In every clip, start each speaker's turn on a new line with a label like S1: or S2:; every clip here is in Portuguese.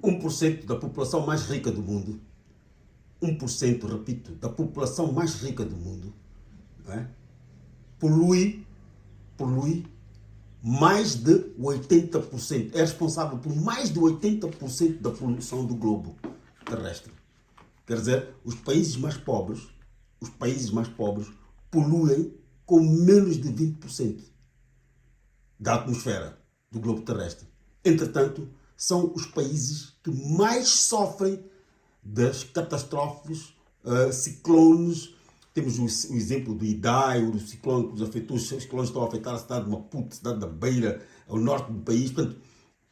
S1: 1% da população mais rica do mundo, 1%, repito, da população mais rica do mundo, não é? polui mais de 80%, é responsável por mais de 80% da poluição do globo terrestre. Quer dizer, os países mais pobres poluem com menos de 20% da atmosfera do globo terrestre. Entretanto, são os países que mais sofrem das catástrofes, ciclones. Temos o exemplo do Idai, o ciclone que nos afetou, os ciclones estão a afetar a cidade de Maputo, a cidade da Beira, ao norte do país. Portanto,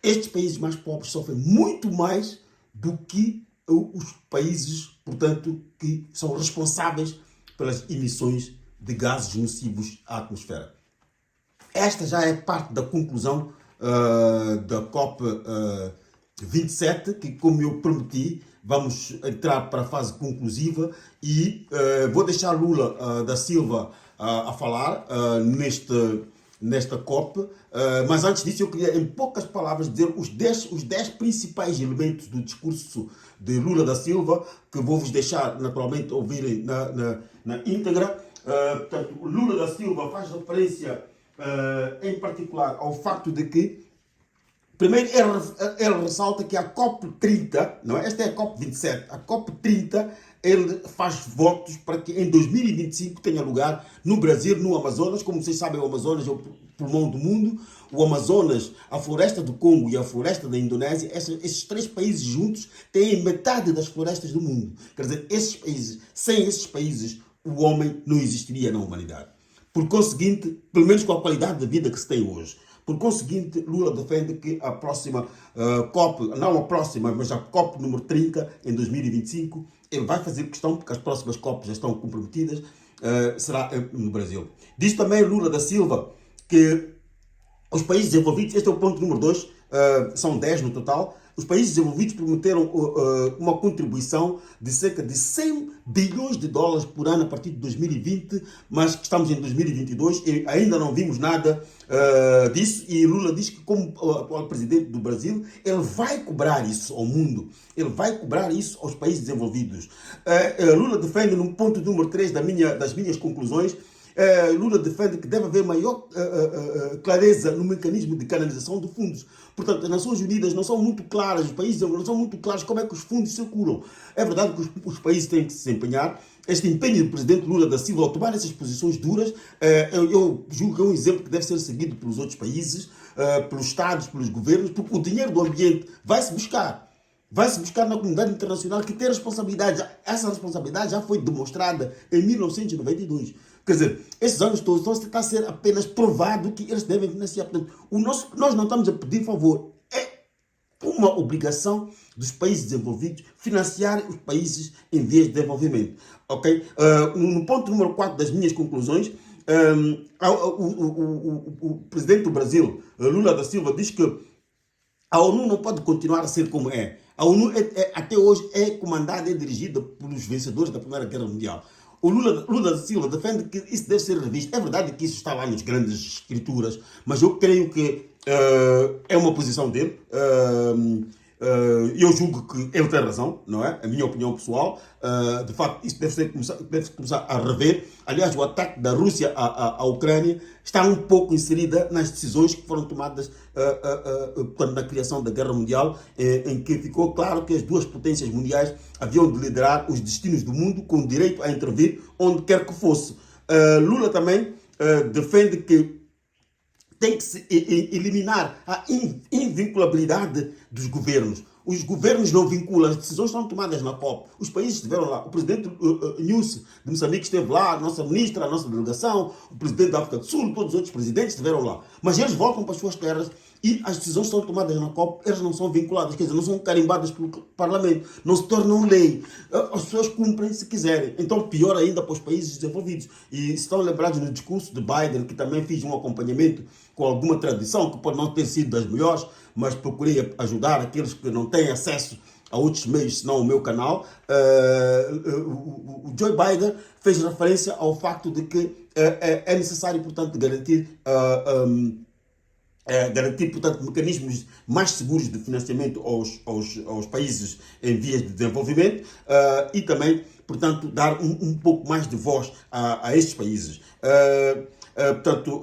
S1: estes países mais pobres sofrem muito mais do que os países, portanto, que são responsáveis pelas emissões de gases nocivos à atmosfera. Esta já é parte da conclusão da COP 27, que, como eu prometi, vamos entrar para a fase conclusiva e vou deixar Lula da Silva a falar nesta COP, mas antes disso eu queria, em poucas palavras, dizer os 10 principais elementos do discurso de Lula da Silva, que vou-vos deixar naturalmente ouvirem na íntegra. Portanto, Lula da Silva faz referência em particular ao facto de que, primeiro, ele ressalta que a COP30, não é? Esta é a COP27, a COP30, ele faz votos para que em 2025 tenha lugar no Brasil, no Amazonas. Como vocês sabem, o Amazonas é o pulmão do mundo. O Amazonas, a floresta do Congo e a floresta da Indonésia, esses três países juntos têm metade das florestas do mundo. Quer dizer, sem esses países, o homem não existiria na humanidade. Por conseguinte, pelo menos com a qualidade de vida que se tem hoje. Por conseguinte, Lula defende que a próxima COP, não a próxima, mas a COP número 30, em 2025, ele vai fazer questão, porque as próximas COP já estão comprometidas, será no Brasil. Diz também Lula da Silva que os países desenvolvidos, este é o ponto número 2, são 10 no total, os países desenvolvidos prometeram uma contribuição de cerca de 100 bilhões de dólares por ano a partir de 2020, mas que estamos em 2022 e ainda não vimos nada disso. E Lula diz que, como atual presidente do Brasil, ele vai cobrar isso ao mundo, ele vai cobrar isso aos países desenvolvidos. Lula defende, no ponto número 3 das minhas conclusões, Lula defende que deve haver maior clareza no mecanismo de canalização de fundos. Portanto, as Nações Unidas não são muito claras, os países não são muito claros como é que os fundos circulam. É verdade que os países têm que se empenhar. Este empenho do presidente Lula da Silva ao tomar essas posições duras, eu julgo que é um exemplo que deve ser seguido pelos outros países, pelos Estados, pelos governos, porque o dinheiro do ambiente vai-se buscar. Vai-se buscar na comunidade internacional, que tem responsabilidade. Essa responsabilidade já foi demonstrada em 1992. Quer dizer, esses anos todos está a ser apenas provado que eles devem financiar. Portanto, nós não estamos a pedir favor. É uma obrigação dos países desenvolvidos financiar os países em vias de desenvolvimento. Okay? No ponto número 4 das minhas conclusões, o presidente do Brasil, Lula da Silva, diz que a ONU não pode continuar a ser como é. A ONU até hoje é comandada e dirigida pelos vencedores da Primeira Guerra Mundial. O Lula da Silva defende que isso deve ser revisto. É verdade que isso está lá nas grandes escrituras, mas eu creio que é uma posição dele. Eu julgo que ele tem razão, não é? A minha opinião pessoal. De facto, isso deve começar a rever. Aliás, o ataque da Rússia à Ucrânia está um pouco inserida nas decisões que foram tomadas na criação da Guerra Mundial, em que ficou claro que as duas potências mundiais haviam de liderar os destinos do mundo com direito a intervir onde quer que fosse. Lula também defende que tem que se eliminar a invinculabilidade dos governos. Os governos não vinculam, as decisões são tomadas na COP. Os países estiveram lá. O presidente Nyusi de Moçambique esteve lá, a nossa ministra, a nossa delegação, o presidente da África do Sul, todos os outros presidentes estiveram lá. Mas eles voltam para as suas terras e as decisões são tomadas na COP, elas não são vinculadas, quer dizer, não são carimbadas pelo Parlamento, não se tornam lei. As pessoas cumprem se quiserem. Então, pior ainda para os países desenvolvidos. E estão lembrados no discurso de Biden, que também fiz um acompanhamento com alguma tradição, que pode não ter sido das melhores, mas procurei ajudar aqueles que não têm acesso a outros meios, senão o meu canal. O Joe Biden fez referência ao facto de que é necessário, portanto, garantir garantir, portanto, mecanismos mais seguros de financiamento aos países em vias de desenvolvimento e também, portanto, dar um pouco mais de voz a estes países. Portanto,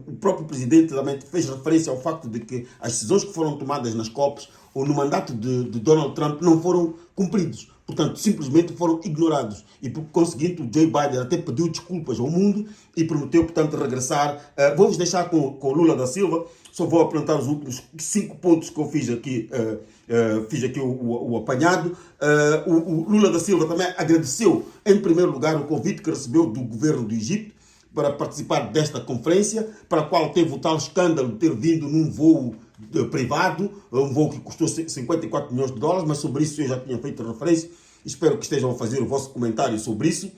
S1: o próprio presidente também fez referência ao facto de que as decisões que foram tomadas nas COPs ou no mandato de Donald Trump não foram cumpridos. Portanto, simplesmente foram ignorados. E, por conseguinte, o Joe Biden até pediu desculpas ao mundo e prometeu, portanto, regressar. Vou-vos deixar com o Lula da Silva. Só vou apresentar os últimos 5 pontos que eu fiz aqui. Fiz aqui o apanhado. O Lula da Silva também agradeceu, em primeiro lugar, o convite que recebeu do governo do Egito para participar desta conferência, para a qual teve o tal escândalo de ter vindo num voo privado, um voo que custou 54 milhões de dólares, mas sobre isso eu já tinha feito referência. Espero que estejam a fazer o vosso comentário sobre isso.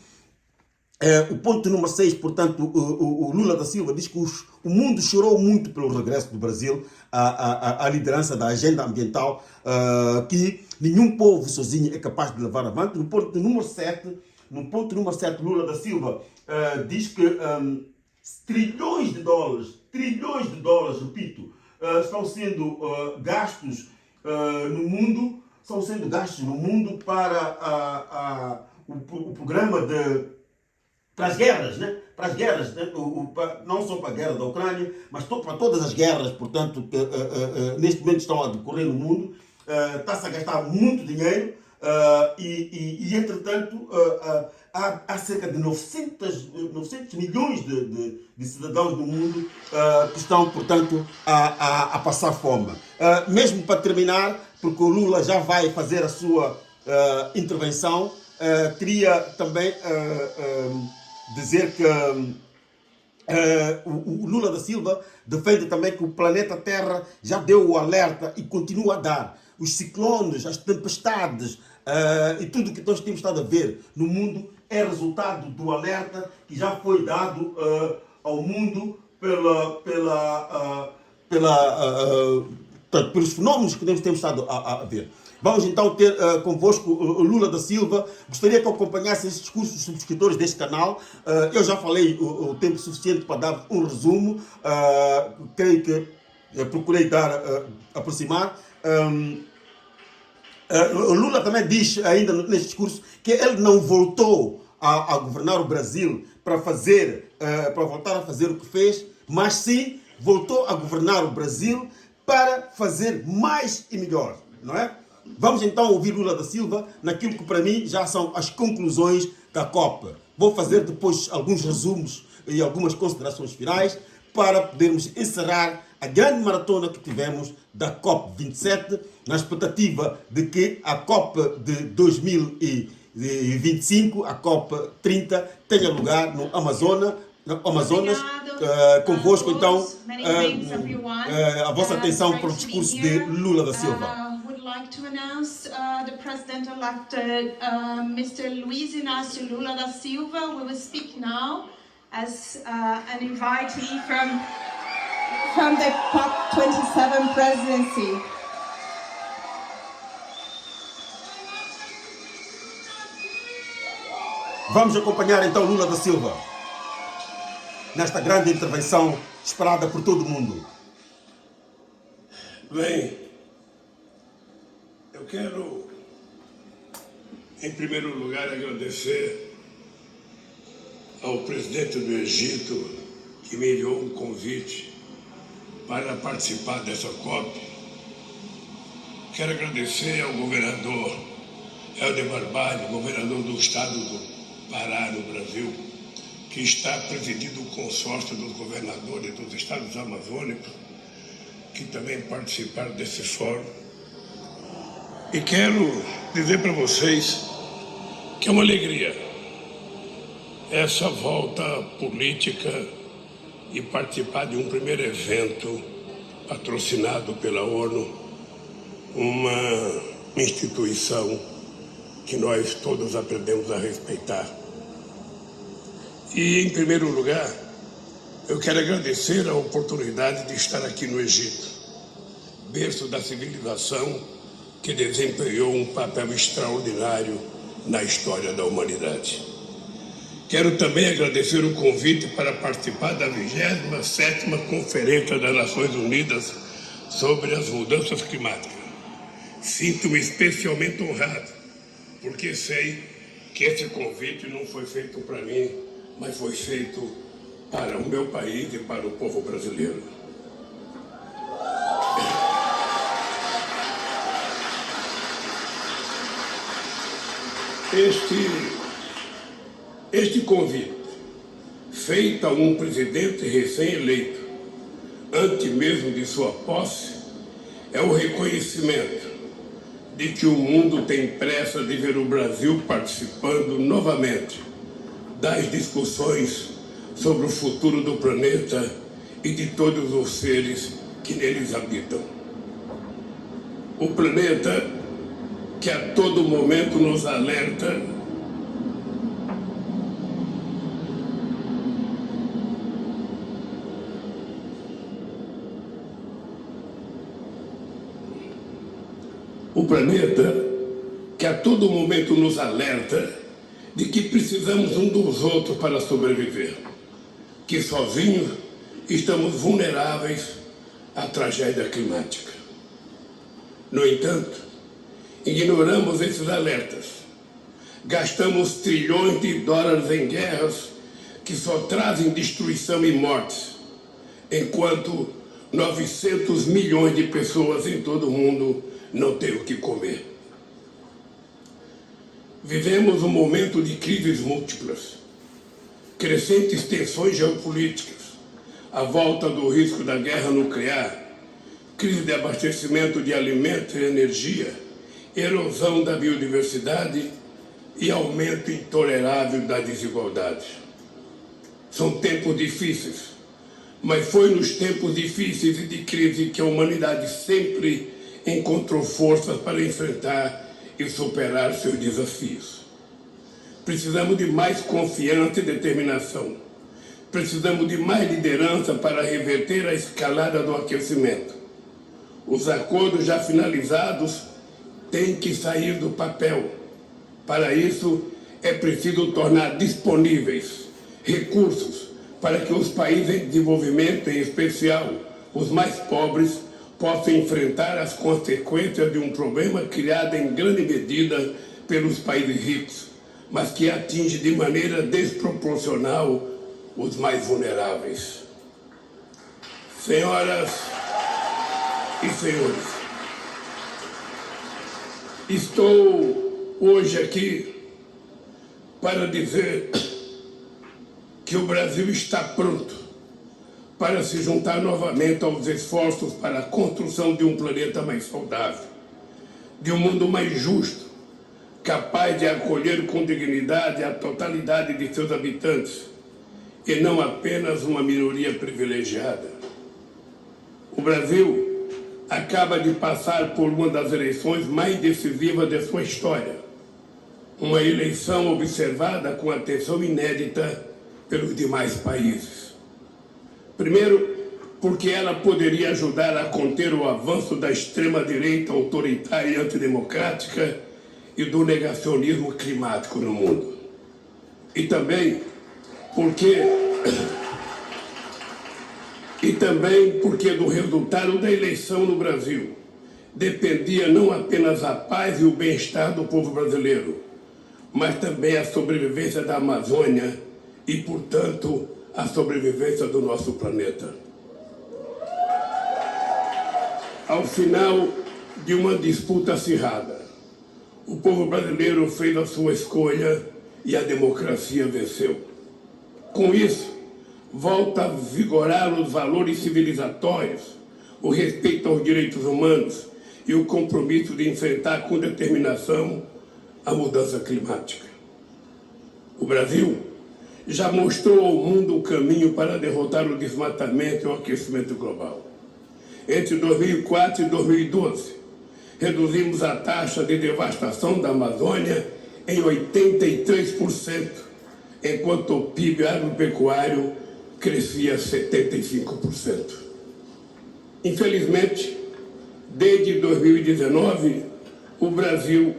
S1: O ponto número 6, portanto, o Lula da Silva diz que o mundo chorou muito pelo regresso do Brasil à liderança da agenda ambiental, que nenhum povo sozinho é capaz de levar avante. No ponto número 7, Lula da Silva diz que trilhões de dólares, repito, estão sendo gastos no mundo, para o programa para as guerras, né? Não só para a guerra da Ucrânia, mas para todas as guerras, portanto, que neste momento estão a decorrer no mundo. Está-se a gastar muito dinheiro e entretanto, há cerca de 900 milhões de cidadãos do mundo que estão, portanto, a passar fome. Mesmo para terminar, porque o Lula já vai fazer a sua intervenção, queria também dizer que o Lula da Silva defende também que o planeta Terra já deu o alerta e continua a dar. Os ciclones, as tempestades e tudo o que nós temos estado a ver no mundo é resultado do alerta que já foi dado ao mundo pelos fenómenos que temos estado a ver. Vamos então ter convosco o Lula da Silva. Gostaria que acompanhasse esse discurso dos subscritores deste canal. Eu já falei o tempo suficiente para dar um resumo. Creio que procurei aproximar. O Lula também diz ainda neste discurso que ele não voltou a governar o Brasil para voltar a fazer o que fez, mas sim voltou a governar o Brasil para fazer mais e melhor, não é? Vamos então ouvir Lula da Silva naquilo que para mim já são as conclusões da COP. Vou fazer depois alguns resumos e algumas considerações finais para podermos encerrar a grande maratona que tivemos da COP27, na expectativa de que a COP de 2025, a COP30, tenha lugar no Amazonas. Convosco então a vossa atenção para o discurso de Lula da Silva.
S2: Like to announce the President-elect, Mr. Luiz Inácio Lula da Silva. We will speak now as an invitee from the COP27 presidency.
S1: Vamos acompanhar então Lula da Silva nesta grande intervenção esperada por todo o mundo.
S3: Bem, eu quero, em primeiro lugar, agradecer ao presidente do Egito que me enviou um convite para participar dessa COP. Quero agradecer ao governador Helder Barbalho, governador do estado do Pará, no Brasil, que está presidindo o consórcio dos governadores dos estados amazônicos, que também participaram desse fórum. E quero dizer para vocês que é uma alegria essa volta política e participar de um primeiro evento patrocinado pela ONU, uma instituição que nós todos aprendemos a respeitar. E, em primeiro lugar, eu quero agradecer a oportunidade de estar aqui no Egito, berço da civilização que desempenhou um papel extraordinário na história da humanidade. Quero também agradecer o convite para participar da 27ª Conferência das Nações Unidas sobre as Mudanças Climáticas. Sinto-me especialmente honrado, porque sei que esse convite não foi feito para mim, mas foi feito para o meu país e para o povo brasileiro. Este convite, feito a um presidente recém-eleito, antes mesmo de sua posse, é o reconhecimento de que o mundo tem pressa de ver o Brasil participando novamente das discussões sobre o futuro do planeta e de todos os seres que neles habitam. O planeta que a todo momento nos alerta de que precisamos um dos outros para sobreviver, que sozinhos estamos vulneráveis à tragédia climática. No entanto, ignoramos esses alertas, gastamos trilhões de dólares em guerras que só trazem destruição e mortes, enquanto 900 milhões de pessoas em todo o mundo não têm o que comer. Vivemos um momento de crises múltiplas, crescentes tensões geopolíticas, a volta do risco da guerra nuclear, crise de abastecimento de alimentos e energia, erosão da biodiversidade e aumento intolerável da desigualdade. São tempos difíceis, mas foi nos tempos difíceis e de crise que a humanidade sempre encontrou forças para enfrentar e superar seus desafios. Precisamos de mais confiança e determinação. Precisamos de mais liderança para reverter a escalada do aquecimento. Os acordos já finalizados têm que sair do papel. Para isso, é preciso tornar disponíveis recursos para que os países em desenvolvimento, em especial os mais pobres, possam enfrentar as consequências de um problema criado em grande medida pelos países ricos, mas que atinge de maneira desproporcional os mais vulneráveis. Senhoras e senhores, estou hoje aqui para dizer que o Brasil está pronto para se juntar novamente aos esforços para a construção de um planeta mais saudável, de um mundo mais justo, capaz de acolher com dignidade a totalidade de seus habitantes, e não apenas uma minoria privilegiada. O Brasil acaba de passar por uma das eleições mais decisivas de sua história, uma eleição observada com atenção inédita pelos demais países. Primeiro, porque ela poderia ajudar a conter o avanço da extrema-direita autoritária e antidemocrática e do negacionismo climático no mundo. E também porque do resultado da eleição no Brasil dependia não apenas a paz e o bem-estar do povo brasileiro, mas também a sobrevivência da Amazônia e, portanto, a sobrevivência do nosso planeta. Ao final de uma disputa acirrada, o povo brasileiro fez a sua escolha e a democracia venceu. Com isso, volta a vigorar os valores civilizatórios, o respeito aos direitos humanos e o compromisso de enfrentar com determinação a mudança climática. O Brasil já mostrou ao mundo o caminho para derrotar o desmatamento e o aquecimento global. Entre 2004 e 2012, reduzimos a taxa de devastação da Amazônia em 83%, enquanto o PIB agropecuário crescia 75%. Infelizmente, desde 2019, o Brasil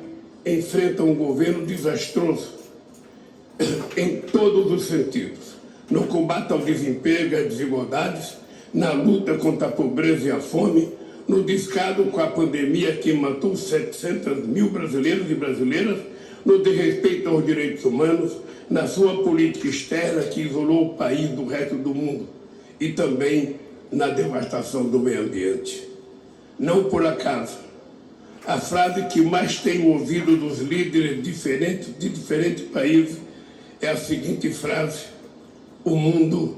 S3: enfrenta um governo desastroso em todos os sentidos, no combate ao desemprego e às desigualdades, na luta contra a pobreza e a fome, no descaso com a pandemia que matou 700 mil brasileiros e brasileiras, no desrespeito aos direitos humanos, na sua política externa que isolou o país do resto do mundo e também na devastação do meio ambiente. Não por acaso, a frase que mais tenho ouvido dos líderes de diferentes países é a seguinte frase: o mundo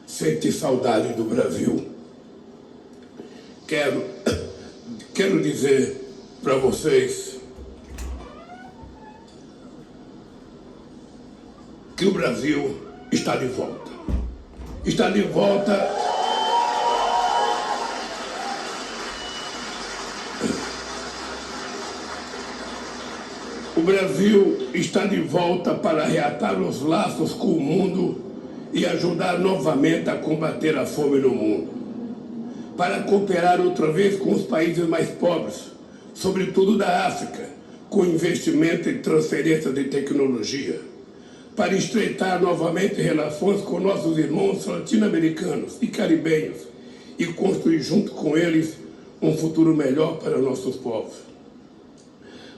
S3: sente saudade do Brasil. Quero dizer para vocês que o Brasil está de volta. Está de volta. O Brasil está de volta para reatar os laços com o mundo e ajudar novamente a combater a fome no mundo. Para cooperar outra vez com os países mais pobres, sobretudo da África, com investimento em transferência de tecnologia. Para estreitar novamente relações com nossos irmãos latino-americanos e caribenhos e construir junto com eles um futuro melhor para nossos povos.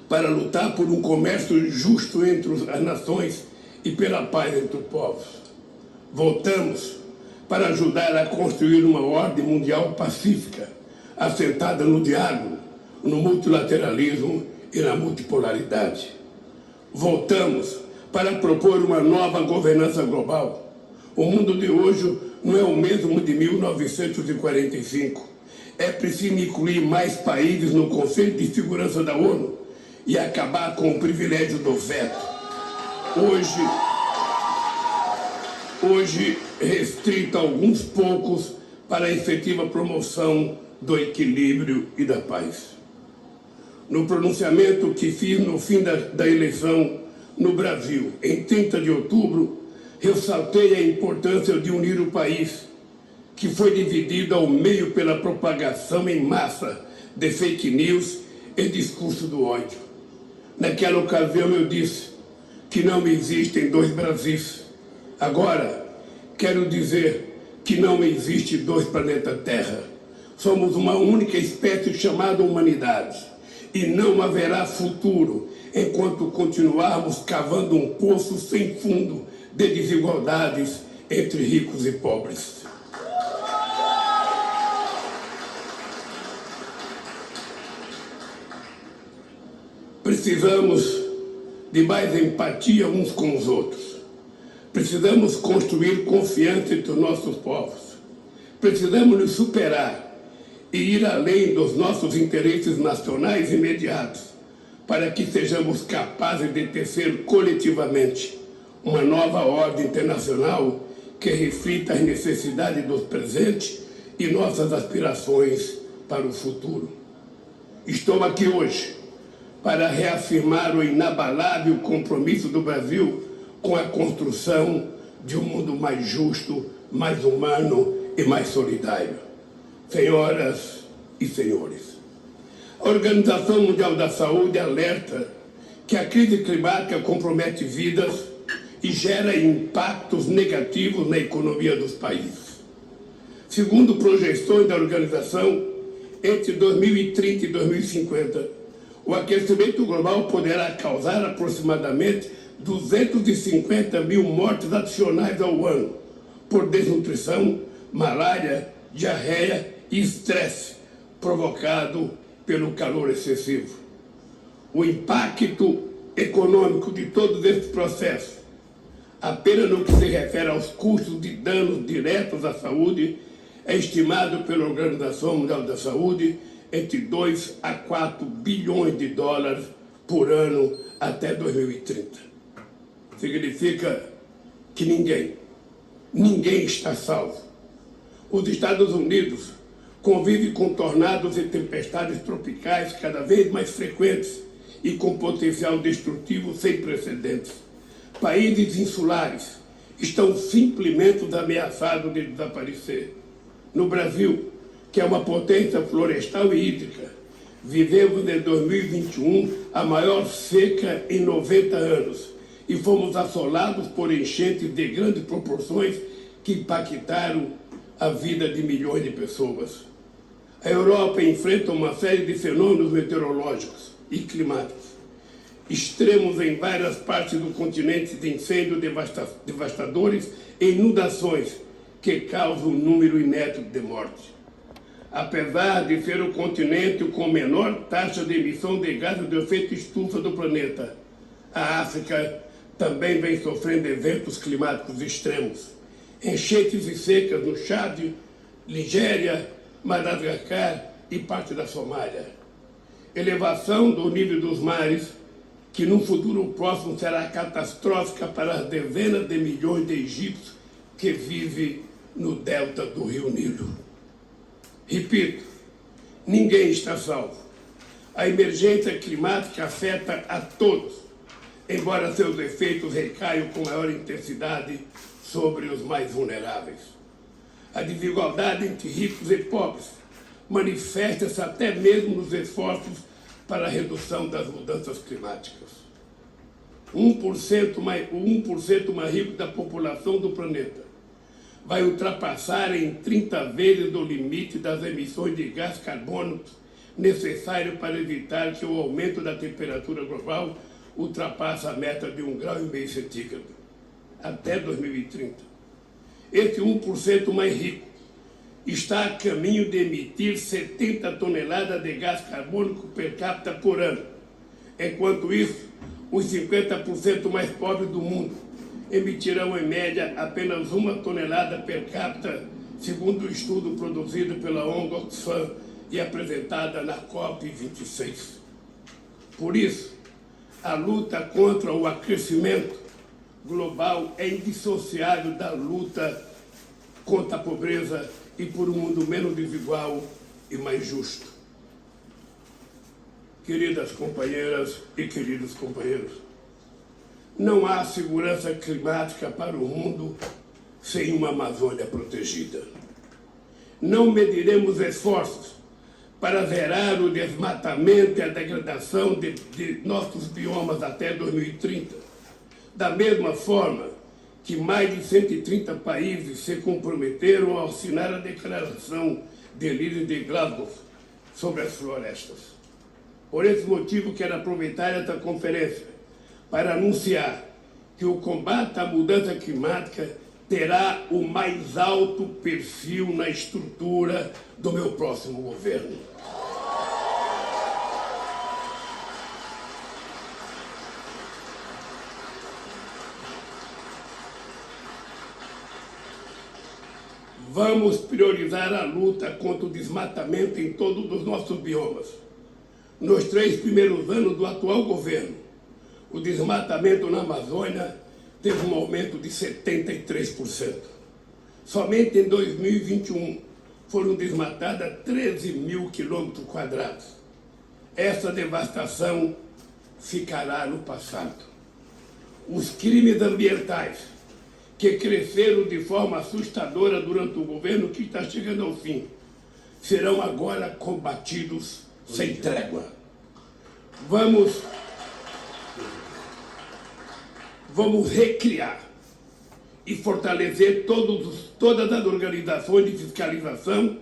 S3: Para lutar por um comércio justo entre as nações e pela paz entre os povos. Voltamos para ajudar a construir uma ordem mundial pacífica, assentada no diálogo, no multilateralismo e na multipolaridade. Voltamos para propor uma nova governança global. O mundo de hoje não é o mesmo de 1945. É preciso incluir mais países no Conselho de Segurança da ONU e acabar com o privilégio do veto. Hoje restrito a alguns poucos para a efetiva promoção do equilíbrio e da paz. No pronunciamento que fiz no fim da eleição no Brasil, em 30 de outubro, ressaltei a importância de unir o país, que foi dividido ao meio pela propagação em massa de fake news e discurso do ódio. Naquela ocasião eu disse que não existem dois Brasis. Agora, quero dizer que não existe dois planetas Terra. Somos uma única espécie chamada humanidade. E não haverá futuro enquanto continuarmos cavando um poço sem fundo de desigualdades entre ricos e pobres. Precisamos de mais empatia uns com os outros. Precisamos construir confiança entre os nossos povos. Precisamos nos superar e ir além dos nossos interesses nacionais imediatos, para que sejamos capazes de tecer coletivamente uma nova ordem internacional que reflita as necessidades do presente e nossas aspirações para o futuro. Estou aqui hoje para reafirmar o inabalável compromisso do Brasil com a construção de um mundo mais justo, mais humano e mais solidário. Senhoras e senhores, a Organização Mundial da Saúde alerta que a crise climática compromete vidas e gera impactos negativos na economia dos países. Segundo projeções da organização, entre 2030 e 2050, o aquecimento global poderá causar aproximadamente 250 mil mortes adicionais ao ano por desnutrição, malária, diarreia e estresse provocado pelo calor excessivo. O impacto econômico de todos esses processos, apenas no que se refere aos custos de danos diretos à saúde, é estimado pela Organização Mundial da Saúde entre 2 a 4 bilhões de dólares por ano até 2030. Significa que ninguém está salvo. Os Estados Unidos convivem com tornados e tempestades tropicais cada vez mais frequentes e com potencial destrutivo sem precedentes. Países insulares estão simplesmente ameaçados de desaparecer. No Brasil, que é uma potência florestal e hídrica, vivemos em 2021 a maior seca em 90 anos e fomos assolados por enchentes de grandes proporções que impactaram a vida de milhões de pessoas. A Europa enfrenta uma série de fenômenos meteorológicos e climáticos extremos em várias partes do continente, de incêndios devastadores e inundações que causam um número inédito de mortes. Apesar de ser o continente com menor taxa de emissão de gases de efeito estufa do planeta, a África também vem sofrendo eventos climáticos extremos, enchentes e secas no Chad, Nigéria, Madagascar e parte da Somália. Elevação do nível dos mares, que num futuro próximo será catastrófica para as dezenas de milhões de egípcios que vivem no delta do rio Nilo. Repito, ninguém está salvo. A emergência climática afeta a todos, embora seus efeitos recaiam com maior intensidade sobre os mais vulneráveis. A desigualdade entre ricos e pobres manifesta-se até mesmo nos esforços para a redução das mudanças climáticas. O 1% mais rico da população do planeta vai ultrapassar em 30 vezes o limite das emissões de gás carbônico necessário para evitar que o aumento da temperatura global ultrapasse a meta de 1,5 grau centígrado até 2030. Esse 1% mais rico está a caminho de emitir 70 toneladas de gás carbônico per capita por ano. Enquanto isso, os 50% mais pobres do mundo emitirão, em média, apenas 1 tonelada per capita, segundo o estudo produzido pela ONG Oxfam e apresentada na COP26. Por isso, a luta contra o aquecimento global é indissociável da luta contra a pobreza e por um mundo menos desigual e mais justo. Queridas companheiras e queridos companheiros, não há segurança climática para o mundo sem uma Amazônia protegida. Não mediremos esforços para zerar o desmatamento e a degradação de nossos biomas até 2030. Da mesma forma que mais de 130 países se comprometeram a assinar a Declaração de Líderes de Glasgow sobre as florestas. Por esse motivo, quero aproveitar esta conferência para anunciar que o combate à mudança climática terá o mais alto perfil na estrutura do meu próximo governo. Vamos priorizar a luta contra o desmatamento em todos os nossos biomas. Nos 3 primeiros anos do atual governo, o desmatamento na Amazônia teve um aumento de 73%. Somente em 2021 foram desmatadas 13 mil quilômetros quadrados. Essa devastação ficará no passado. Os crimes ambientais, que cresceram de forma assustadora durante o governo que está chegando ao fim, serão agora combatidos sem trégua. Vamos recriar e fortalecer todas as organizações de fiscalização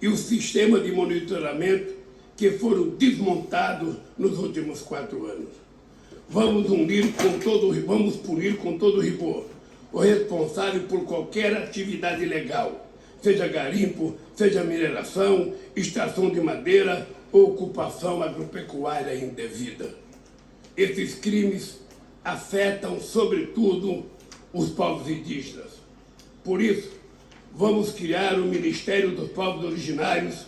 S3: e o sistema de monitoramento que foram desmontados nos últimos 4 anos. Vamos punir com todo rigor o responsável por qualquer atividade ilegal, seja garimpo, seja mineração, extração de madeira ou ocupação agropecuária indevida. Esses crimes afetam, sobretudo, os povos indígenas. Por isso, vamos criar o Ministério dos Povos Originários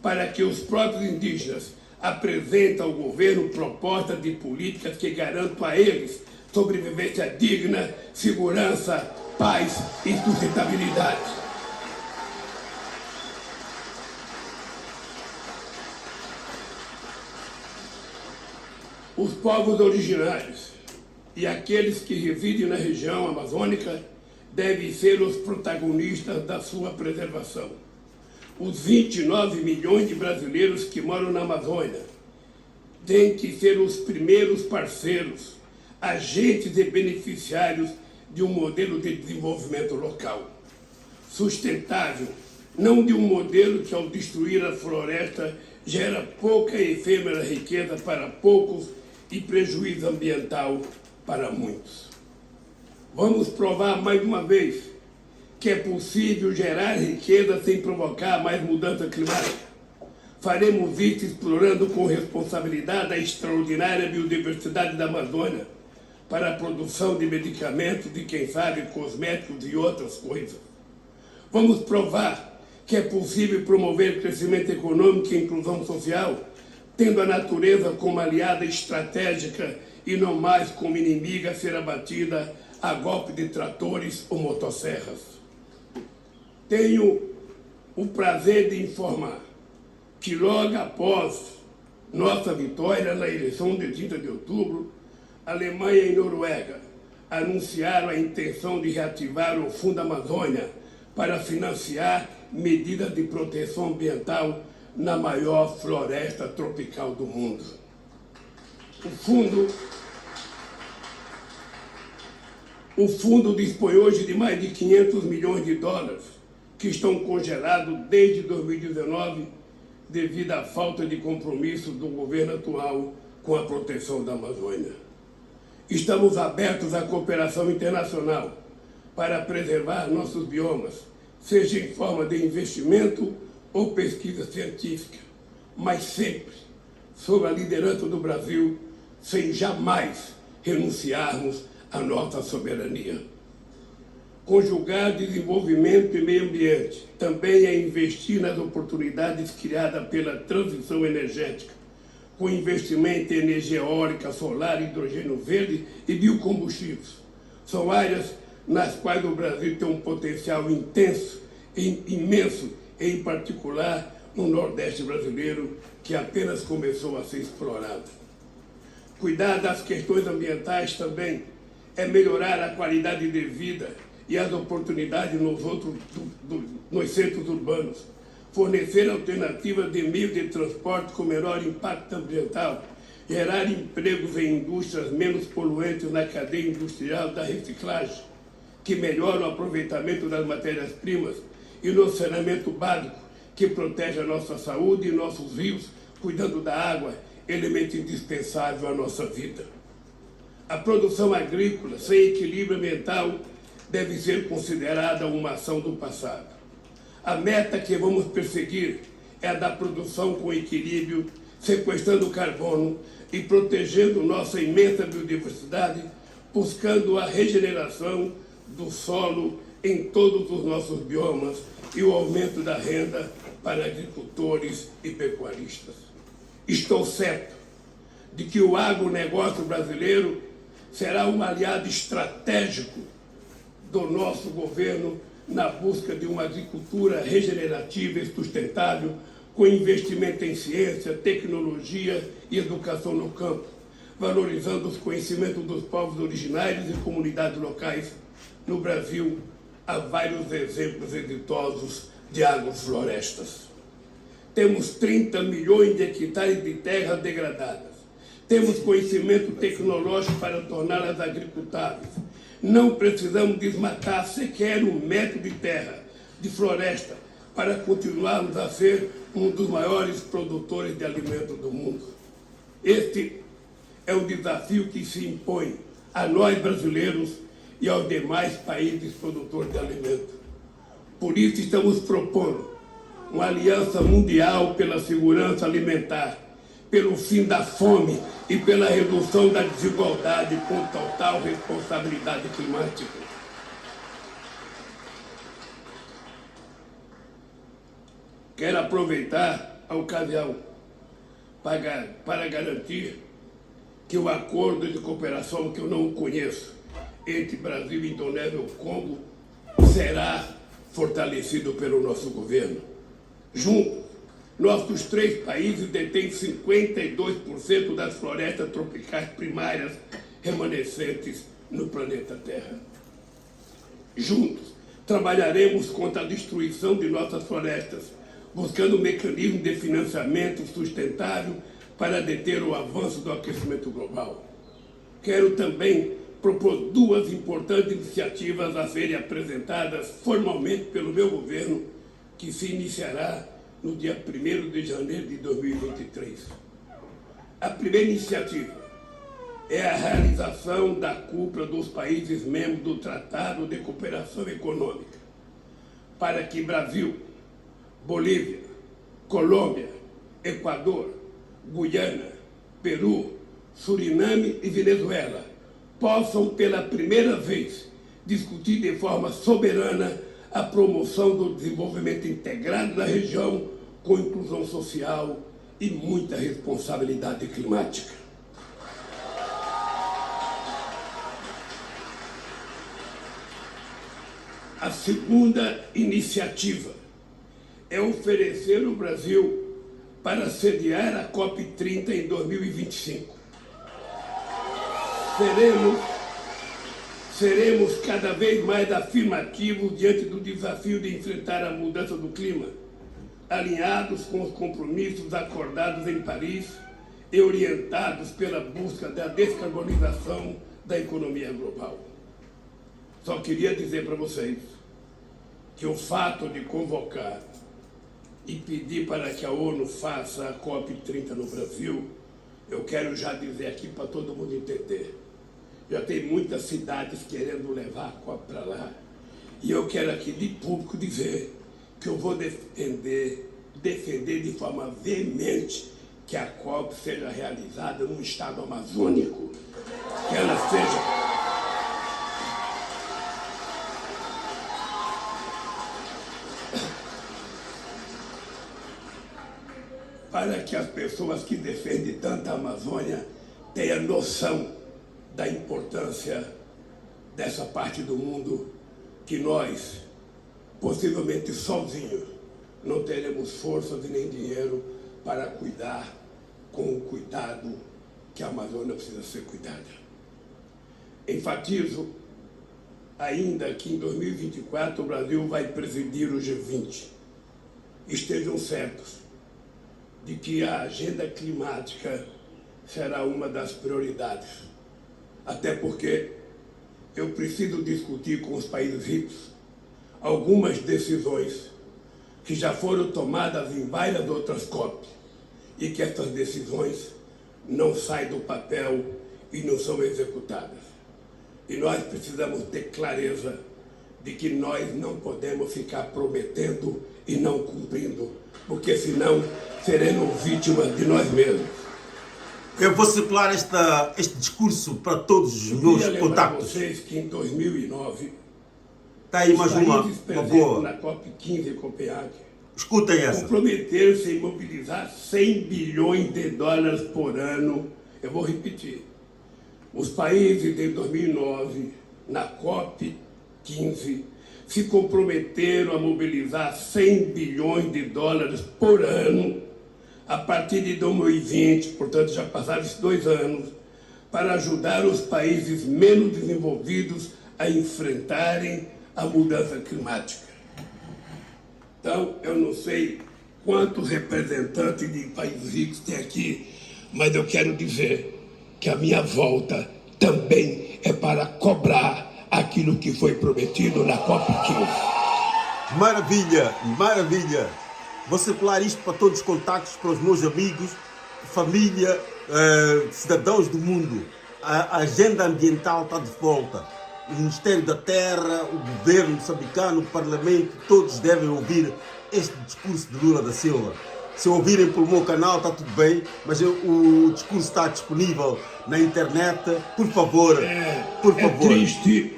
S3: para que os próprios indígenas apresentem ao governo propostas de políticas que garantam a eles sobrevivência digna, segurança, paz e sustentabilidade. Os povos originários e aqueles que residem na região amazônica devem ser os protagonistas da sua preservação. Os 29 milhões de brasileiros que moram na Amazônia têm que ser os primeiros parceiros agentes e beneficiários de um modelo de desenvolvimento local, sustentável, não de um modelo que, ao destruir a floresta, gera pouca e efêmera riqueza para poucos e prejuízo ambiental para muitos. Vamos provar mais uma vez que é possível gerar riqueza sem provocar mais mudança climática. Faremos isso explorando com responsabilidade a extraordinária biodiversidade da Amazônia para a produção de medicamentos e, quem sabe, cosméticos e outras coisas. Vamos provar que é possível promover crescimento econômico e inclusão social, tendo a natureza como aliada estratégica e não mais como inimiga a ser abatida a golpe de tratores ou motosserras. Tenho o prazer de informar que logo após nossa vitória na eleição de 30 de outubro, Alemanha e Noruega anunciaram a intenção de reativar o Fundo Amazônia para financiar medidas de proteção ambiental na maior floresta tropical do mundo. O fundo dispõe hoje de mais de 500 milhões de dólares, que estão congelados desde 2019 devido à falta de compromisso do governo atual com a proteção da Amazônia. Estamos abertos à cooperação internacional para preservar nossos biomas, seja em forma de investimento ou pesquisa científica, mas sempre sob a liderança do Brasil, sem jamais renunciarmos à nossa soberania. Conjugar desenvolvimento e meio ambiente também é investir nas oportunidades criadas pela transição energética, com investimento em energia eólica, solar, hidrogênio verde e biocombustíveis. São áreas nas quais o Brasil tem um potencial intenso e imenso, em particular no Nordeste brasileiro, que apenas começou a ser explorado. Cuidar das questões ambientais também é melhorar a qualidade de vida e as oportunidades nos centros urbanos, fornecer alternativas de meios de transporte com menor impacto ambiental, gerar empregos em indústrias menos poluentes na cadeia industrial da reciclagem, que melhora o aproveitamento das matérias-primas, e no saneamento básico, que protege a nossa saúde e nossos rios, cuidando da água, elemento indispensável à nossa vida. A produção agrícola sem equilíbrio ambiental deve ser considerada uma ação do passado. A meta que vamos perseguir é a da produção com equilíbrio, sequestrando carbono e protegendo nossa imensa biodiversidade, buscando a regeneração do solo em todos os nossos biomas e o aumento da renda para agricultores e pecuaristas. Estou certo de que o agronegócio brasileiro será um aliado estratégico do nosso governo na busca de uma agricultura regenerativa e sustentável, com investimento em ciência, tecnologia e educação no campo, valorizando os conhecimentos dos povos originários e comunidades locais. No Brasil, há vários exemplos exitosos de agroflorestas. Temos 30 milhões de hectares de terras degradadas. Temos conhecimento tecnológico para torná-las agricultáveis. Não precisamos desmatar sequer 1 metro de terra, de floresta, para continuarmos a ser um dos maiores produtores de alimentos do mundo. Este é o desafio que se impõe a nós brasileiros e aos demais países produtores de alimentos. Por isso estamos propondo uma aliança mundial pela segurança alimentar, pelo fim da fome e pela redução da desigualdade com total responsabilidade climática. Quero aproveitar a ocasião para garantir que o acordo de cooperação, que eu não conheço, entre Brasil, Indonésia e Congo, será fortalecido pelo nosso governo. Juntos, nossos 3 países detêm 52% das florestas tropicais primárias remanescentes no planeta Terra. Juntos, trabalharemos contra a destruição de nossas florestas, buscando mecanismos de financiamento sustentável para deter o avanço do aquecimento global. quero também propor duas importantes iniciativas a serem apresentadas formalmente pelo meu governo, que se iniciará no dia 1º de janeiro de 2023. A primeira iniciativa é a realização da cúpula dos países membros do Tratado de Cooperação Econômica, para que Brasil, Bolívia, Colômbia, Equador, Guiana, Peru, Suriname e Venezuela possam pela primeira vez discutir de forma soberana a promoção do desenvolvimento integrado da região com inclusão social e muita responsabilidade climática. A segunda iniciativa é oferecer o Brasil para sediar a COP30 em 2025. Seremos cada vez mais afirmativos diante do desafio de enfrentar a mudança do clima, alinhados com os compromissos acordados em Paris e orientados pela busca da descarbonização da economia global. Só queria dizer para vocês que o fato de convocar e pedir para que a ONU faça a COP30 no Brasil, eu quero já dizer aqui para todo mundo entender. Já tem muitas cidades querendo levar a COP para lá. E eu quero aqui de público dizer que eu vou defender de forma veemente que a COP seja realizada num estado amazônico. Que ela seja... para que as pessoas que defendem tanto a Amazônia tenham noção da importância dessa parte do mundo que nós, possivelmente sozinhos, não teremos forças e nem dinheiro para cuidar com o cuidado que a Amazônia precisa ser cuidada. Enfatizo ainda que em 2024 o Brasil vai presidir o G20. Estejam certos de que a agenda climática será uma das prioridades. Até porque eu preciso discutir com os países ricos algumas decisões que já foram tomadas em várias outras COP e que essas decisões não saem do papel e não são executadas. E nós precisamos ter clareza de que nós não podemos ficar prometendo e não cumprindo, porque senão seremos vítimas de nós mesmos.
S1: Eu vou circular este discurso para todos os meus contatos.
S3: Vocês que em 2009
S1: está aí mais uma boa.
S3: Na COP15 em Copenhague,
S1: escutem essa.
S3: Comprometeram-se em mobilizar 100 bilhões de dólares por ano. Eu vou repetir. Os países em 2009, na COP15, se comprometeram a mobilizar 100 bilhões de dólares por ano a partir de 2020, portanto já passaram esses 2 anos, para ajudar os países menos desenvolvidos a enfrentarem a mudança climática. Então, eu não sei quantos representantes de países ricos tem aqui, mas eu quero dizer que a minha volta também é para cobrar aquilo que foi prometido na COP15.
S1: Maravilha, maravilha. Vou circular isto para todos os contactos, para os meus amigos, família, cidadãos do mundo. A agenda ambiental está de volta. O Ministério da Terra, o governo moçambicano, o Parlamento, todos devem ouvir este discurso de Lula da Silva. Se ouvirem pelo meu canal está tudo bem, mas o discurso está disponível na internet. Por favor, por favor.
S3: É triste,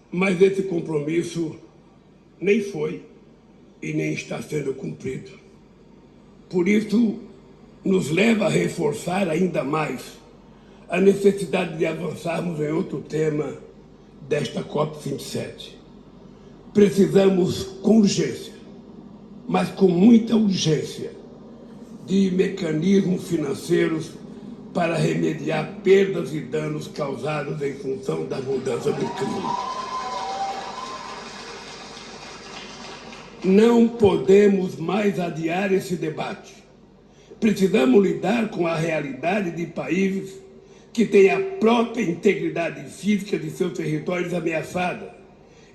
S3: mas esse compromisso nem foi e nem está sendo cumprido. Por isso, nos leva a reforçar ainda mais a necessidade de avançarmos em outro tema desta COP27. Precisamos com urgência, mas com muita urgência, de mecanismos financeiros para remediar perdas e danos causados em função da mudança do clima. Não podemos mais adiar esse debate. Precisamos lidar com a realidade de países que tem a própria integridade física de seus territórios ameaçada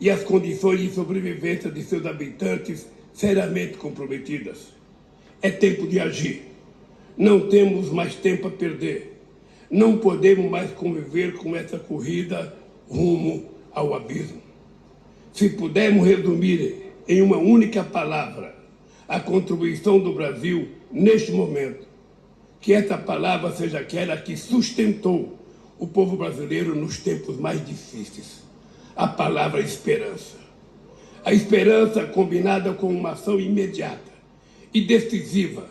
S3: e as condições de sobrevivência de seus habitantes seriamente comprometidas. É tempo de agir. Não temos mais tempo a perder. Não podemos mais conviver com essa corrida rumo ao abismo. Se pudermos resumir em uma única palavra a contribuição do Brasil neste momento, que essa palavra seja aquela que sustentou o povo brasileiro nos tempos mais difíceis. A palavra esperança. A esperança combinada com uma ação imediata e decisiva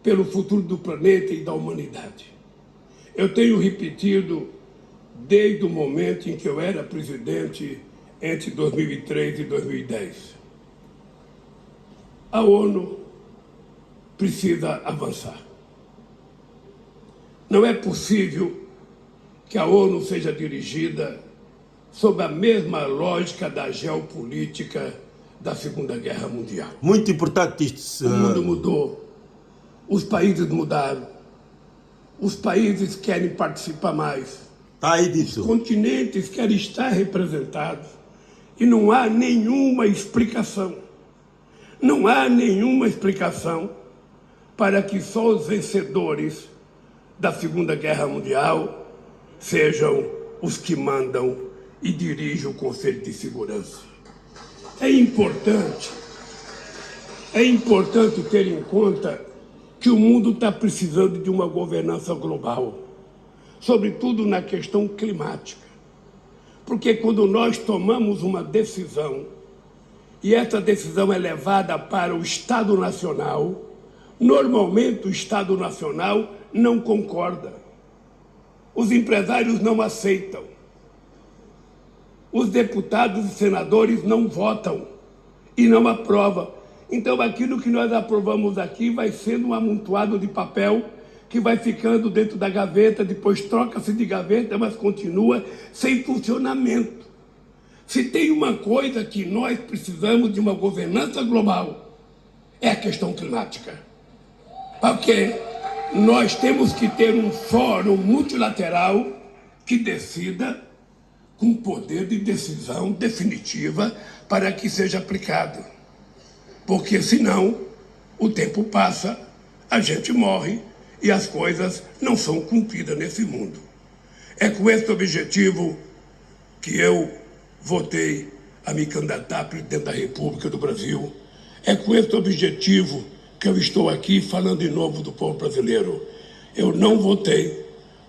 S3: pelo futuro do planeta e da humanidade. Eu tenho repetido desde o momento em que eu era presidente entre 2003 e 2010. A ONU precisa avançar. Não é possível que a ONU seja dirigida sob a mesma lógica da geopolítica da Segunda Guerra Mundial.
S1: Muito importante isto.
S3: O mundo mudou, os países mudaram, os países querem participar mais,
S1: Está aí
S3: os
S1: dito.
S3: continentes querem estar representados e não há nenhuma explicação. Não há nenhuma explicação para que só os vencedores da Segunda Guerra Mundial sejam os que mandam e dirigem o Conselho de Segurança. É importante ter em conta que o mundo está precisando de uma governança global, sobretudo na questão climática. Porque quando nós tomamos uma decisão, e essa decisão é levada para o Estado Nacional, normalmente o Estado Nacional não concorda. Os empresários não aceitam. Os deputados e senadores não votam e não aprovam. Então aquilo que nós aprovamos aqui vai sendo um amontoado de papel que vai ficando dentro da gaveta, depois troca-se de gaveta, mas continua sem funcionamento. Se tem uma coisa que nós precisamos de uma governança global, é a questão climática. Porque nós temos que ter um fórum multilateral que decida com poder de decisão definitiva para que seja aplicado. Porque senão o tempo passa, a gente morre e as coisas não são cumpridas nesse mundo. É com esse objetivo que eu votei a me candidatar a presidente da República do Brasil. É com esse objetivo que eu estou aqui falando em nome do povo brasileiro. Eu não votei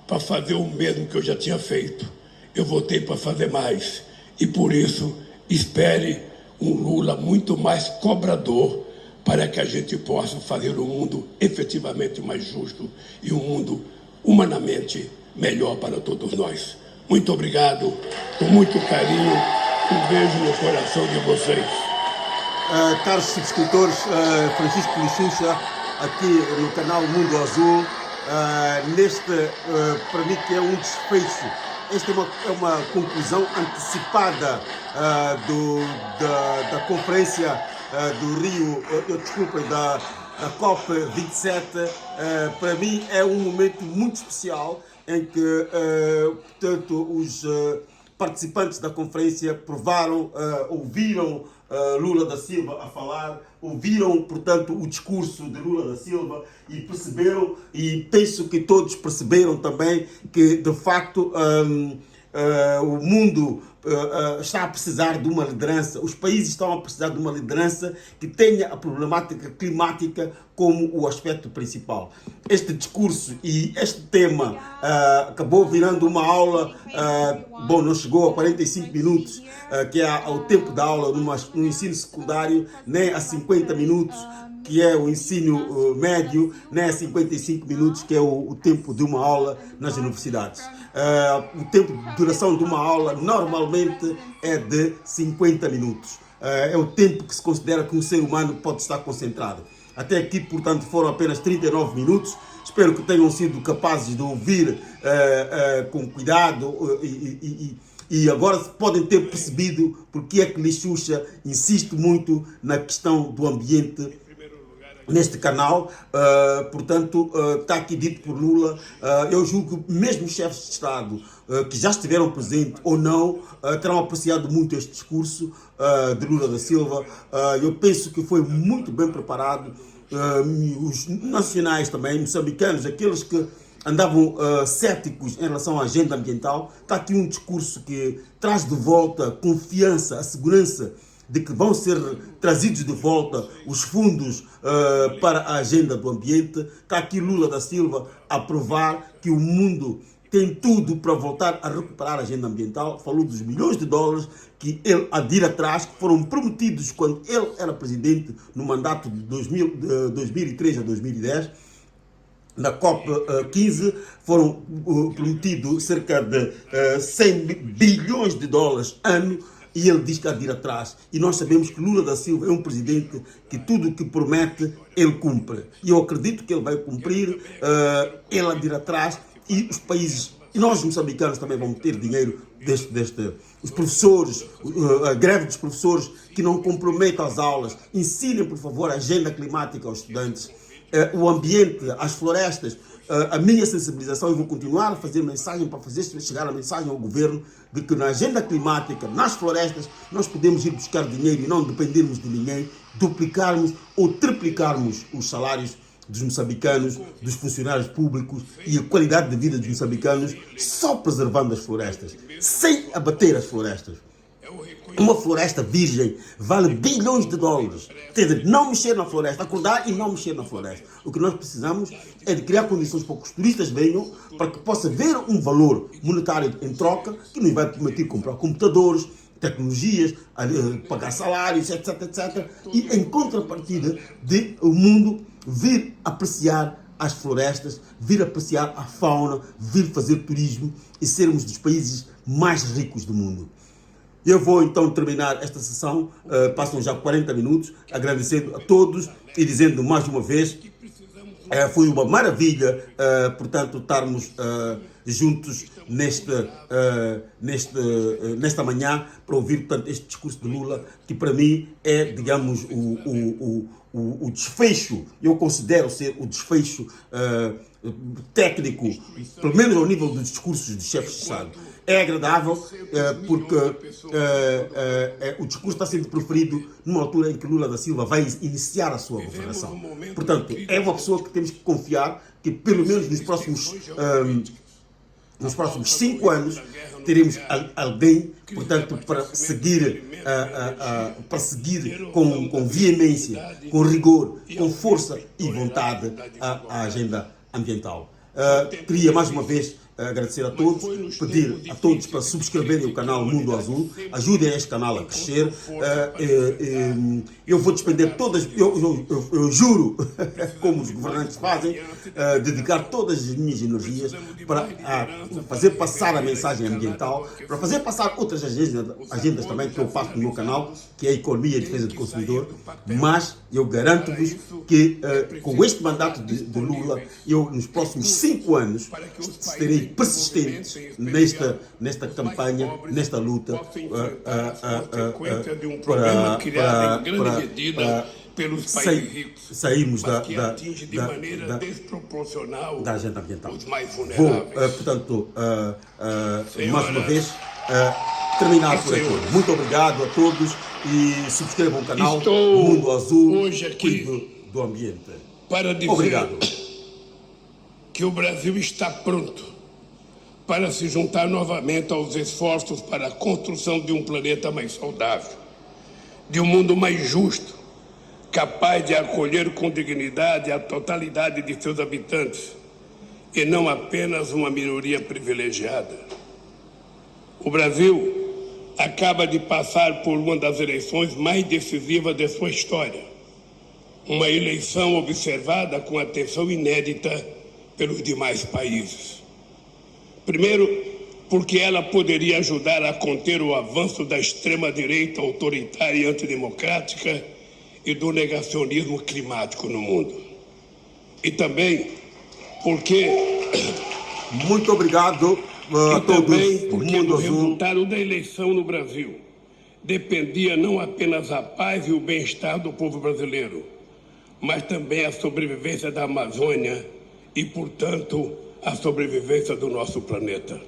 S3: para fazer o mesmo que eu já tinha feito. Eu votei para fazer mais. E por isso, espere um Lula muito mais cobrador para que a gente possa fazer um mundo efetivamente mais justo e um mundo humanamente melhor para todos nós. Muito obrigado, com muito carinho, um beijo no coração de vocês.
S1: Caros subscritores, Francisco Lixuxa, aqui no canal Mundo Azul, para mim que é um desfecho. Esta é uma conclusão antecipada da conferência do Rio, da COP27. Para mim é um momento muito especial em que, portanto, os participantes da conferência provaram, ouviram Lula da Silva a falar, ouviram, portanto, o discurso de Lula da Silva e perceberam, e penso que todos perceberam também, que de facto o mundo está a precisar de uma liderança, os países estão a precisar de uma liderança que tenha a problemática climática como o aspecto principal. Este discurso e este tema acabou virando uma aula, bom, não chegou a 45 minutos, que é o tempo da aula no ensino secundário, nem a 50 minutos, que é o ensino médio, nem a 55 minutos, que é o tempo de uma aula nas universidades. O tempo de duração de uma aula normalmente é de 50 minutos. É o tempo que se considera que um ser humano pode estar concentrado. Até aqui, portanto, foram apenas 39 minutos. Espero que tenham sido capazes de ouvir com cuidado e agora podem ter percebido porque é que Lixuxa insiste muito na questão do ambiente neste canal, portanto, está aqui dito por Lula. Eu julgo que mesmo os chefes de Estado que já estiveram presentes ou não, terão apreciado muito este discurso de Lula da Silva. Eu penso que foi muito bem preparado. Os nacionais também, moçambicanos, aqueles que andavam céticos em relação à agenda ambiental, está aqui um discurso que traz de volta a confiança, a segurança de que vão ser trazidos de volta os fundos para a agenda do ambiente. Está aqui Lula da Silva a provar que o mundo tem tudo para voltar a recuperar a agenda ambiental. Falou dos milhões de dólares que ele há de ir atrás, que foram prometidos quando ele era presidente no mandato de 2003 a 2010. Na COP15 foram prometidos cerca de 100 bilhões de dólares ano, e ele diz que há de ir atrás. E nós sabemos que Lula da Silva é um presidente que tudo o que promete, ele cumpre. E eu acredito que ele vai cumprir, ele há de ir atrás, e os países, e nós moçambicanos também vamos ter dinheiro os professores, a greve dos professores que não comprometam as aulas. Ensinem, por favor, a agenda climática aos estudantes. O ambiente, as florestas, a minha sensibilização. Eu vou continuar a fazer mensagem para fazer chegar a mensagem ao governo de que na agenda climática, nas florestas, nós podemos ir buscar dinheiro e não dependermos de ninguém, duplicarmos ou triplicarmos os salários dos moçambicanos, dos funcionários públicos e a qualidade de vida dos moçambicanos, só preservando as florestas, sem abater as florestas. Uma floresta virgem vale bilhões de dólares. Quer dizer, não mexer na floresta, acordar e não mexer na floresta. O que nós precisamos é de criar condições para que os turistas venham, para que possa haver um valor monetário em troca, que nos vai permitir comprar computadores, tecnologias, pagar salários, etc, etc. E em contrapartida de o mundo vir apreciar as florestas, vir apreciar a fauna, vir fazer turismo e sermos dos países mais ricos do mundo. Eu vou então terminar esta sessão, passam já 40 minutos, agradecendo a todos e dizendo mais uma vez, foi uma maravilha, portanto, estarmos juntos nesta manhã para ouvir, portanto, este discurso de Lula, que para mim é, digamos, o desfecho, eu considero ser o desfecho técnico, pelo menos ao nível dos discursos dos chefes de Estado. É agradável porque o discurso está sendo proferido numa altura em que Lula da Silva vai iniciar a sua governação. Portanto, é uma pessoa que temos que confiar que pelo menos nos próximos 5 anos teremos alguém, portanto, para seguir com veemência, com rigor, com força e vontade a agenda ambiental. Queria mais uma vez agradecer a todos, pedir a todos para subscreverem o canal Mundo Azul, ajudem este canal a crescer. Eu vou despender todas, eu juro, como os governantes fazem, dedicar todas as minhas energias para fazer passar a mensagem ambiental, para fazer passar outras agendas também que eu faço no meu canal, que é a economia e defesa do consumidor, mas eu garanto-vos que com este mandato de Lula, eu nos próximos 5 anos estarei persistente nesta campanha, nesta luta sairmos da agenda ambiental. Vou, portanto, mais uma vez, terminar por aqui. Muito obrigado a todos e subscrevam o canal Mundo Azul, cuide do ambiente.
S3: Para dizer obrigado. Que o Brasil está pronto para se juntar novamente aos esforços para a construção de um planeta mais saudável, de um mundo mais justo, capaz de acolher com dignidade a totalidade de seus habitantes e não apenas uma minoria privilegiada. O Brasil acaba de passar por uma das eleições mais decisivas de sua história, uma eleição observada com atenção inédita pelos demais países. Primeiro, porque ela poderia ajudar a conter o avanço da extrema-direita autoritária e antidemocrática e do negacionismo climático no mundo. E também porque...
S1: Muito obrigado a todos.
S3: Também porque do resultado da eleição no Brasil dependia não apenas a paz e o bem-estar do povo brasileiro, mas também a sobrevivência da Amazônia e, portanto, a sobrevivência do nosso planeta.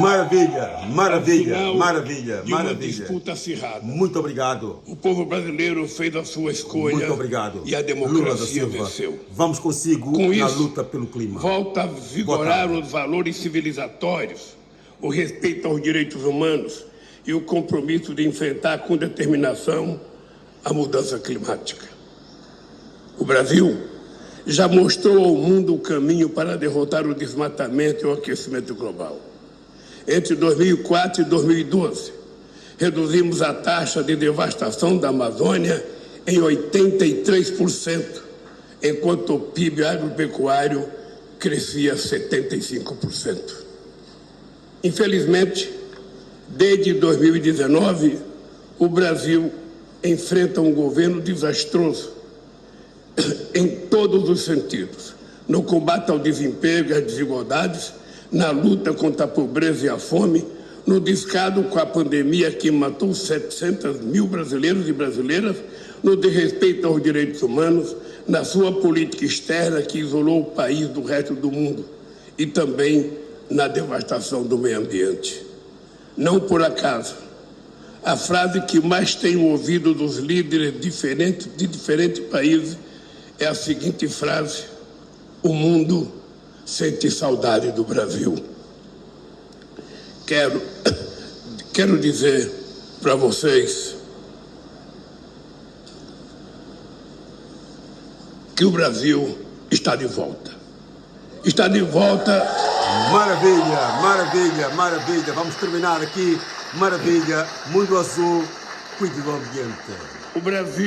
S1: Maravilha, maravilha,
S3: Ao final
S1: maravilha,
S3: de uma
S1: maravilha.
S3: disputa acirrada.
S1: Muito obrigado.
S3: O povo brasileiro fez a sua escolha.
S1: Muito obrigado.
S3: E a
S1: Lula da
S3: democracia
S1: Silva,
S3: venceu.
S1: vamos consigo
S3: Com
S1: na
S3: isso,
S1: luta pelo clima.
S3: volta a vigorar
S1: Boa tarde.
S3: os valores civilizatórios, o respeito aos direitos humanos e o compromisso de enfrentar com determinação a mudança climática. O Brasil já mostrou ao mundo o caminho para derrotar o desmatamento e o aquecimento global. Entre 2004 e 2012, reduzimos a taxa de devastação da Amazônia em 83%, enquanto o PIB agropecuário crescia 75%. Infelizmente, desde 2019, o Brasil enfrenta um governo desastroso em todos os sentidos, no combate ao desemprego e às desigualdades, na luta contra a pobreza e a fome, no descaso com a pandemia que matou 700 mil brasileiros e brasileiras, no desrespeito aos direitos humanos, na sua política externa que isolou o país do resto do mundo e também na devastação do meio ambiente. Não por acaso, a frase que mais tenho ouvido dos líderes de diferentes países é a seguinte frase: o mundo sente saudade do Brasil. Quero dizer para vocês que o Brasil está de volta. Está de volta.
S1: Maravilha, maravilha, maravilha. Vamos terminar aqui. Maravilha, Mundo Azul, cuide do ambiente.
S3: O Brasil